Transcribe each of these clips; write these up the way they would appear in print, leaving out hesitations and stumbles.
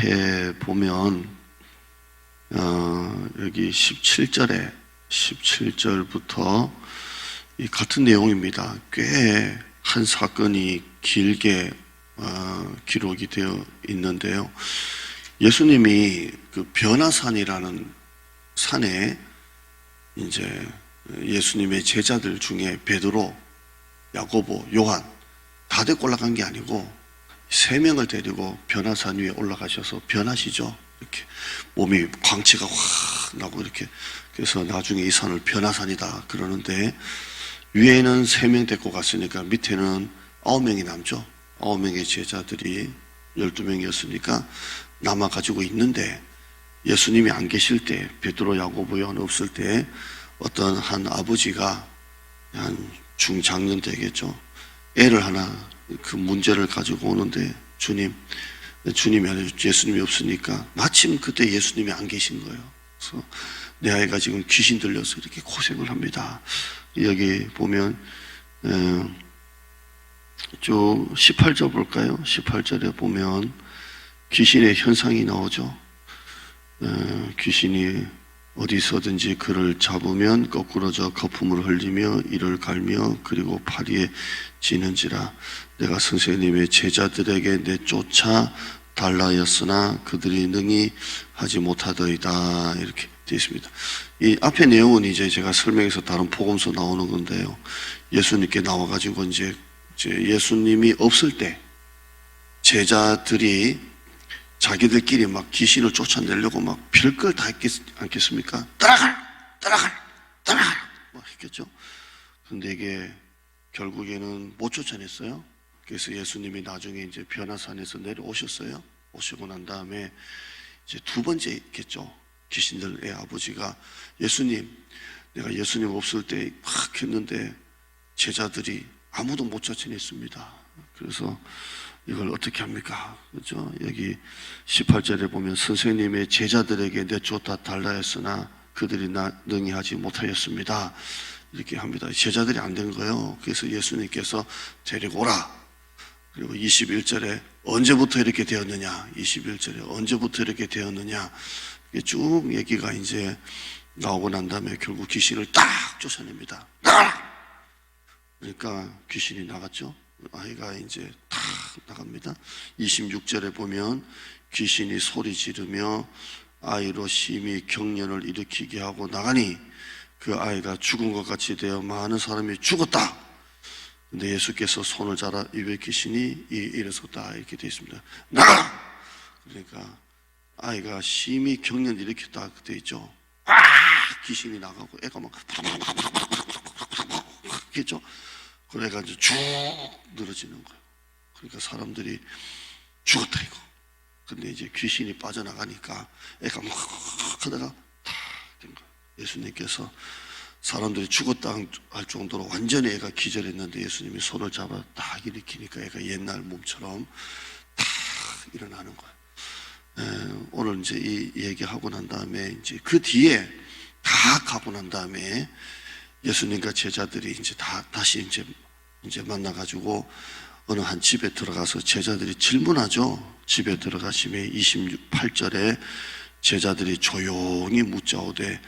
앞에 보면 여기 17절부터 이 같은 내용입니다. 꽤 한 사건이 길게 기록이 되어 있는데요. 예수님이 그 변화산이라는 산에 이제 예수님의 제자들 중에 베드로, 야고보, 요한 다 데리고 올라간 게 아니고 3명을 데리고 변화산 위에 올라가셔서 변하시죠. 이렇게 몸이 광채가 확 나고 이렇게. 그래서 나중에 이 산을 변화산이다 그러는데, 위에는 3명 데리고 갔으니까 밑에는 9명이 남죠. 9명의 제자들이 12명이었으니까 남아가지고 있는데, 예수님이 안 계실 때, 베드로, 야고보, 요한 없을 때 어떤 한 아버지가 한 중장년 되겠죠. 애를 하나 그 문제를 가지고 오는데, 주님이 아니라 예수님이 없으니까 마침 그때 예수님이 안 계신 거예요. 그래서 내 아이가 지금 귀신 들려서 이렇게 고생을 합니다. 여기 보면 쭉 18절 볼까요? 18절에 보면 귀신의 현상이 나오죠. 귀신이 어디서든지 그를 잡으면 거꾸러져 거품을 흘리며 이를 갈며 그리고 파리에 지는지라. 내가 선생님의 제자들에게 내쫓아 달라였으나 그들이 능히 하지 못하더이다. 이렇게 되어 있습니다. 이 앞에 내용은 이제 제가 설명해서 다른 복음서 나오는 건데요. 예수님께 나와가지고 이제 예수님이 없을 때 제자들이 자기들끼리 막 귀신을 쫓아내려고 막 별걸 다 않겠습니까? 따라가! 막 했겠죠. 근데 이게 결국에는 못 쫓아냈어요. 그래서 예수님이 나중에 이제 변화산에서 내려오셨어요. 오시고 난 다음에 이제 2번째 있겠죠. 귀신들의 아버지가 예수님, 내가 예수님 없을 때 막 했는데 제자들이 아무도 못 쫓아냈습니다. 그래서 이걸 어떻게 합니까? 그렇죠? 여기 18절에 보면 선생님의 제자들에게 내쫓아 달라 했으나 그들이 능히 하지 못하였습니다. 이렇게 합니다. 제자들이 안 된 거예요. 그래서 예수님께서 데리고 오라. 그리고 21절에 언제부터 이렇게 되었느냐? 21절에 언제부터 이렇게 되었느냐? 이게 쭉 얘기가 이제 나오고 난 다음에 결국 귀신을 딱 쫓아냅니다. 나가라! 그러니까 귀신이 나갔죠. 아이가 이제 탁 나갑니다. 26절에 보면 귀신이 소리 지르며 아이로 심히 경련을 일으키게 하고 나가니 그 아이가 죽은 것 같이 되어 많은 사람이 죽었다. 근데 예수께서 손을 잡아 입에 귀신이 일어섰다. 이렇게 되어 있습니다. 나가라! 그러니까 아이가 심히 경련을 일으켰다. 그때 있죠. 귀신이 나가고 애가 막 했죠. 그래가지고 쭉 늘어지는 거예요. 그러니까 사람들이 죽었다 이거. 근데 이제 귀신이 빠져나가니까 애가 막 하다가 탁 된 거예요. 예수님께서 사람들이 죽었다 할 정도로 완전히 애가 기절했는데 예수님이 손을 잡아 딱 일으키니까 애가 옛날 몸처럼 탁 일어나는 거예요. 오늘 이제 이 얘기하고 난 다음에 이제 그 뒤에 다 가고 난 다음에 예수님과 제자들이 이제 다시 이제 만나가지고 어느 한 집에 들어가서 제자들이 질문하죠. 집에 들어가시면 28절에 제자들이 조용히 묻자오되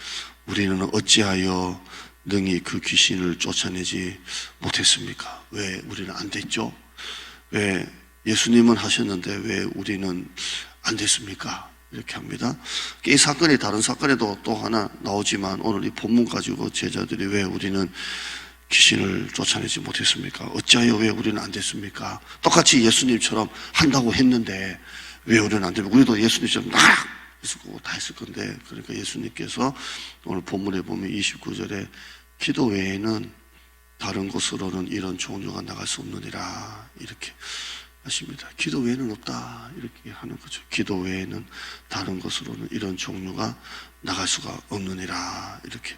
우리는 어찌하여 능히 그 귀신을 쫓아내지 못했습니까? 왜 우리는 안 됐죠? 왜 예수님은 하셨는데 왜 우리는 안 됐습니까? 이렇게 합니다. 이 사건이 다른 사건에도 또 하나 나오지만 오늘 이 본문 가지고 제자들이 왜 우리는 귀신을 쫓아내지 못했습니까? 어찌하여 왜 우리는 안 됐습니까? 똑같이 예수님처럼 한다고 했는데 왜 우리는 안 되면 우리도 예수님처럼 했을 거고 다 했을 건데. 그러니까 예수님께서 오늘 본문에 보면 29절에 기도 외에는 다른 곳으로는 이런 종류가 나갈 수 없느니라 이렇게 하십니다. 기도 외에는 없다 이렇게 하는 거죠. 기도 외에는 다른 것으로는 이런 종류가 나갈 수가 없느니라 이렇게.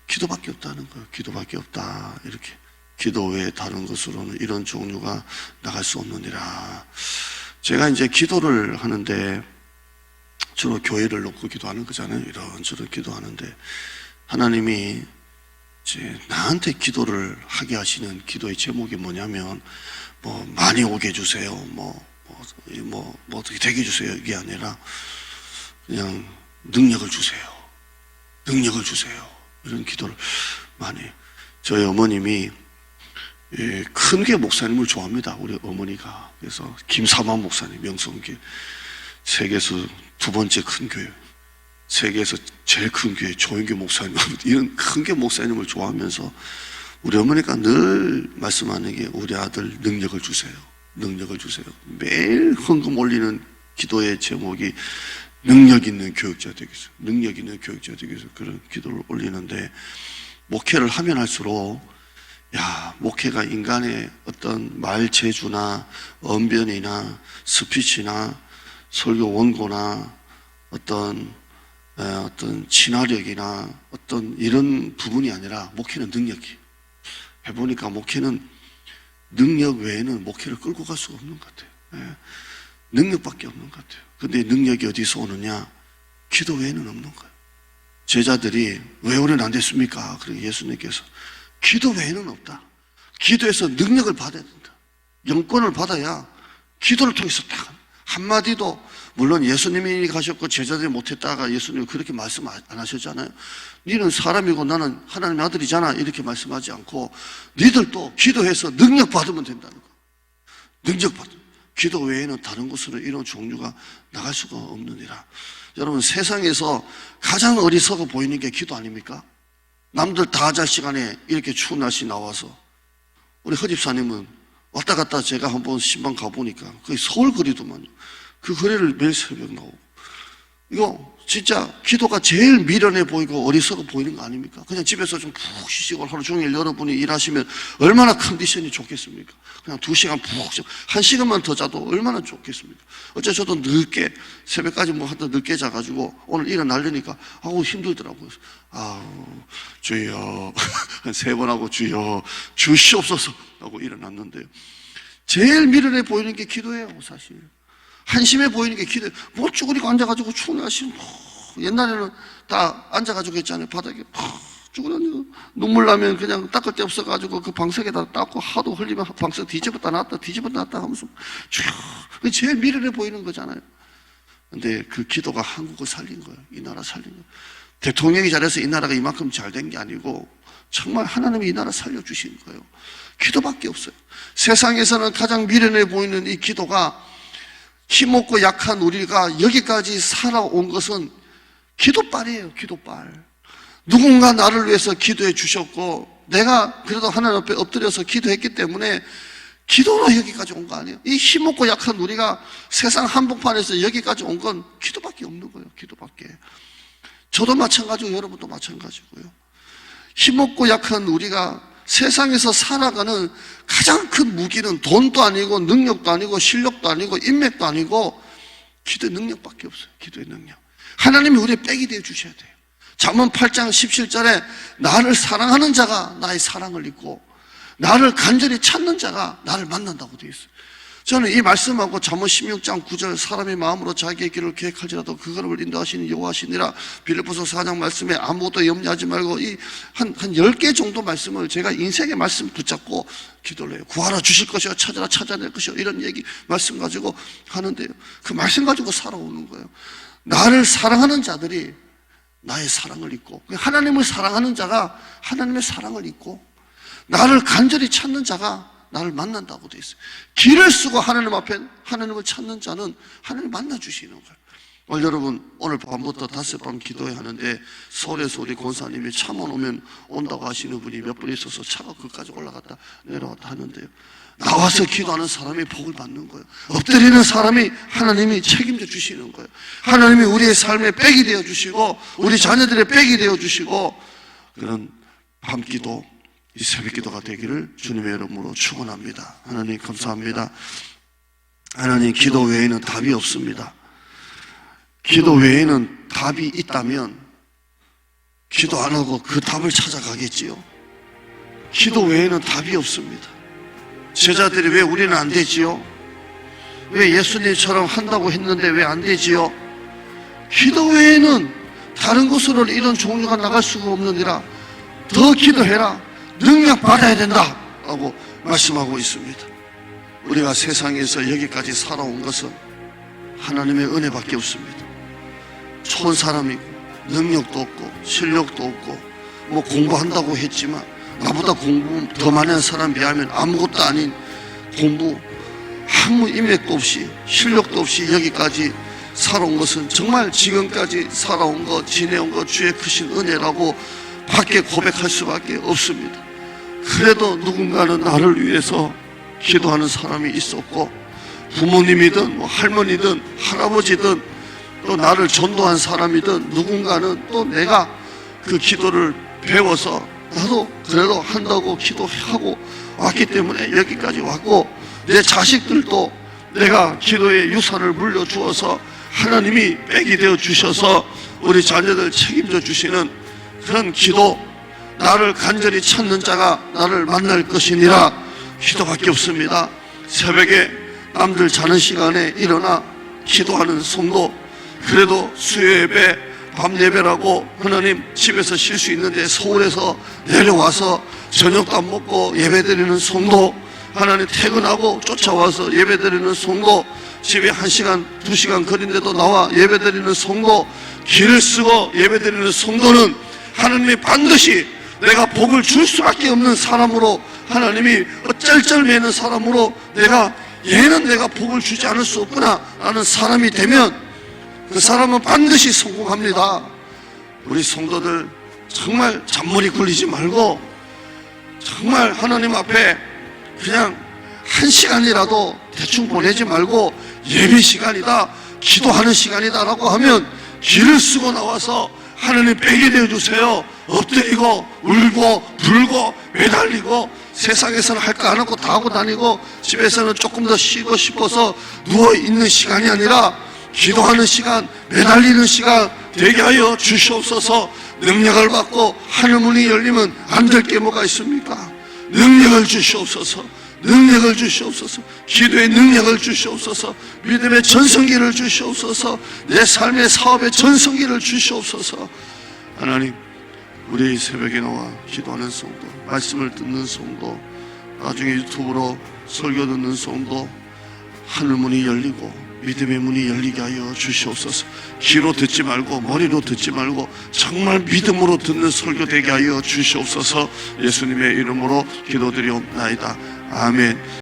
기도밖에 없다는 거예요. 기도밖에 없다 이렇게. 기도 외에 다른 것으로는 이런 종류가 나갈 수 없느니라. 제가 이제 기도를 하는데 주로 교회를 놓고 기도하는 거잖아요. 이런저런 기도하는데 하나님이 이제 나한테 기도를 하게 하시는 기도의 제목이 뭐냐면 뭐 많이 오게 해주세요. 뭐 어떻게 되게 해주세요 이게 아니라 그냥 능력을 주세요. 능력을 주세요. 이런 기도를 많이 해요. 저희 어머님이 큰 교회 목사님을 좋아합니다. 우리 어머니가. 그래서 김사만 목사님, 명성교회 세계에서 두 번째 큰 교회, 세계에서 제일 큰 교회 조영교 목사님, 이런 큰 교회 목사님을 좋아하면서 우리 어머니가 늘 말씀하는 게 우리 아들 능력을 주세요. 능력을 주세요. 매일 헌금 올리는 기도의 제목이 능력 있는 교육자 되기 위해서, 능력 있는 교육자 되기 위해서 그런 기도를 올리는데, 목회를 하면 할수록 목회가 인간의 어떤 말 재주나 언변이나 스피치나 설교 원고나 어떤 친화력이나 어떤 이런 부분이 아니라 목회는 능력이에요. 해보니까 목회는 능력 외에는 목회를 끌고 갈 수가 없는 것 같아요. 능력밖에 없는 것 같아요. 근데 능력이 어디서 오느냐? 기도 외에는 없는 거예요. 제자들이 왜 우리는 안 됐습니까? 그러니까 예수님께서 기도 외에는 없다. 기도에서 능력을 받아야 된다. 영권을 받아야 기도를 통해서 딱 한마디도, 물론 예수님이 가셨고 제자들이 못했다가 예수님이 그렇게 말씀 안 하셨잖아요. 너는 사람이고 나는 하나님의 아들이잖아 이렇게 말씀하지 않고 너희들도 기도해서 능력 받으면 된다는 거예요. 능력 받으면. 기도 외에는 다른 곳으로 이런 종류가 나갈 수가 없느니라. 여러분, 세상에서 가장 어리석어 보이는 게 기도 아닙니까? 남들 다 잘 시간에 이렇게 추운 날씨 나와서, 우리 허집사님은 왔다 갔다 제가 한번 신방 가보니까 거의 서울 거리도만요. 그 거리를 매일 새벽 나오고. 이거 진짜 기도가 제일 미련해 보이고 어리석어 보이는 거 아닙니까? 그냥 집에서 좀 푹 쉬시고 하루 종일 여러분이 일하시면 얼마나 컨디션이 좋겠습니까? 그냥 2시간 푹 쉬고 1시간만 더 자도 얼마나 좋겠습니까? 어째 저도 늦게 새벽까지 하다 늦게 자가지고 오늘 일어나려니까 힘들더라고요. 주여 한 3번 하고 주여 주시옵소서 하고 일어났는데요. 제일 미련해 보이는 게 기도예요. 사실 한심해 보이는 게 기도예요. 쭈그리고 앉아가지고 추운 날씨, 옛날에는 다 앉아가지고 했잖아요. 바닥에 쭈그리고 눈물 나면 그냥 닦을 데 없어가지고 그 방석에다 닦고 하도 흘리면 방석 뒤집었다 놨다 하면서 그게 제일 미련해 보이는 거잖아요. 근데 그 기도가 한국을 살린 거예요. 이 나라 살린 거예요. 대통령이 잘해서 이 나라가 이만큼 잘 된 게 아니고 정말 하나님이 이 나라 살려주신 거예요. 기도밖에 없어요. 세상에서는 가장 미련해 보이는 이 기도가, 힘없고 약한 우리가 여기까지 살아온 것은 기도빨이에요. 기도빨. 누군가 나를 위해서 기도해 주셨고 내가 그래도 하나님 앞에 엎드려서 기도했기 때문에 기도로 여기까지 온 거 아니에요. 이 힘없고 약한 우리가 세상 한복판에서 여기까지 온 건 기도밖에 없는 거예요. 기도밖에. 저도 마찬가지고 여러분도 마찬가지고요. 힘없고 약한 우리가 세상에서 살아가는 가장 큰 무기는 돈도 아니고 능력도 아니고 실력도 아니고 인맥도 아니고 기도의 능력밖에 없어요. 기도의 능력. 하나님이 우리의 백이 되어 주셔야 돼요. 잠언 8장 17절에 나를 사랑하는 자가 나의 사랑을 잊고 나를 간절히 찾는 자가 나를 만난다고 되어 있어요. 저는 이 말씀하고 잠언 16장 9절 사람의 마음으로 자기의 길을 계획할지라도 그거를 인도하시는 여호와시니라, 빌립보서 4장 말씀에 아무것도 염려하지 말고 이 한 10개 정도 말씀을 제가 인생의 말씀 붙잡고 기도를 해요. 구하라 주실 것이요 찾아라 찾아낼 것이요 이런 얘기 말씀 가지고 하는데요. 그 말씀 가지고 살아오는 거예요. 나를 사랑하는 자들이 나의 사랑을 잊고, 하나님을 사랑하는 자가 하나님의 사랑을 잊고 나를 간절히 찾는 자가 나를 만난다고 되어 있어요. 길을 쓰고 하나님 앞에 하나님을 찾는 자는 하나님을 만나주시는 거예요. 여러분, 오늘 밤부터 5밤 기도해야 하는데 서울에서 우리 권사님이 차만 오면 온다고 하시는 분이 몇 분 있어서 차가 거기까지 올라갔다 내려왔다 하는데요. 나와서 기도하는 사람이 복을 받는 거예요. 엎드리는 사람이 하나님이 책임져 주시는 거예요. 하나님이 우리의 삶의 백이 되어 주시고 우리 자녀들의 백이 되어 주시고, 그런 밤기도, 이 새벽기도가 되기를 주님의 이름으로 축원합니다. 하나님 감사합니다. 하나님, 기도 외에는 답이 없습니다. 기도 외에는 답이 있다면 기도 안 하고 그 답을 찾아가겠지요. 기도 외에는 답이 없습니다. 제자들이 왜 우리는 안 되지요? 왜 예수님처럼 한다고 했는데 왜 안 되지요? 기도 외에는 다른 곳으로 이런 종류가 나갈 수가 없느니라. 더 기도해라. 능력 받아야 된다 라고 말씀하고 있습니다. 우리가 세상에서 여기까지 살아온 것은 하나님의 은혜밖에 없습니다. 좋은 사람이고 능력도 없고 실력도 없고 뭐 공부한다고 했지만 나보다 공부 더 많은 사람 비하면 아무것도 아닌 공부 아무 인맥도 없이 실력도 없이 여기까지 살아온 것은 정말 지금까지 살아온 것 지내온 것 주의 크신 은혜라고 밖에 고백할 수밖에 없습니다. 그래도 누군가는 나를 위해서 기도하는 사람이 있었고 부모님이든 뭐 할머니든 할아버지든 또 나를 전도한 사람이든 누군가는 또 내가 그 기도를 배워서 나도 그래도 한다고 기도하고 왔기 때문에 여기까지 왔고 내 자식들도 내가 기도의 유산을 물려주어서 하나님이 백이 되어 주셔서 우리 자녀들 책임져 주시는 그런 기도 나를 간절히 찾는 자가 나를 만날 것이니라 기도밖에 없습니다. 새벽에 남들 자는 시간에 일어나 기도하는 성도 그래도 수요 예배 밤 예배라고 하나님 집에서 쉴 수 있는데 서울에서 내려와서 저녁도 안 먹고 예배드리는 성도 하나님 퇴근하고 쫓아와서 예배드리는 성도 집에 1시간 2시간 거리인데도 나와 예배드리는 성도 길을 쓰고 예배드리는 성도는 하나님이 반드시 내가 복을 줄 수밖에 없는 사람으로 하나님이 쩔쩔매는 사람으로 얘는 내가 복을 주지 않을 수 없구나 라는 사람이 되면 그 사람은 반드시 성공합니다. 우리 성도들 정말 잔머리 굴리지 말고 정말 하나님 앞에 그냥 1시간이라도 대충 보내지 말고 예배 시간이다 기도하는 시간이다 라고 하면 길을 쓰고 나와서 하나님 백이 되어주세요. 엎드리고 울고 불고 매달리고 세상에서는 할 거 안 하고 다 하고 다니고 집에서는 조금 더 쉬고 싶어서 누워있는 시간이 아니라 기도하는 시간 매달리는 시간 되게 하여 주시옵소서. 능력을 받고 하늘문이 열리면 안 될 게 뭐가 있습니까? 능력을 주시옵소서. 능력을 주시옵소서. 기도의 능력을 주시옵소서. 믿음의 전성기를 주시옵소서. 내 삶의 사업의 전성기를 주시옵소서. 하나님 우리 새벽에 나와 기도하는 성도 말씀을 듣는 성도 나중에 유튜브로 설교 듣는 성도 하늘문이 열리고 믿음의 문이 열리게 하여 주시옵소서. 귀로 듣지 말고 머리로 듣지 말고 정말 믿음으로 듣는 설교 되게 하여 주시옵소서. 예수님의 이름으로 기도드리옵나이다. 아멘.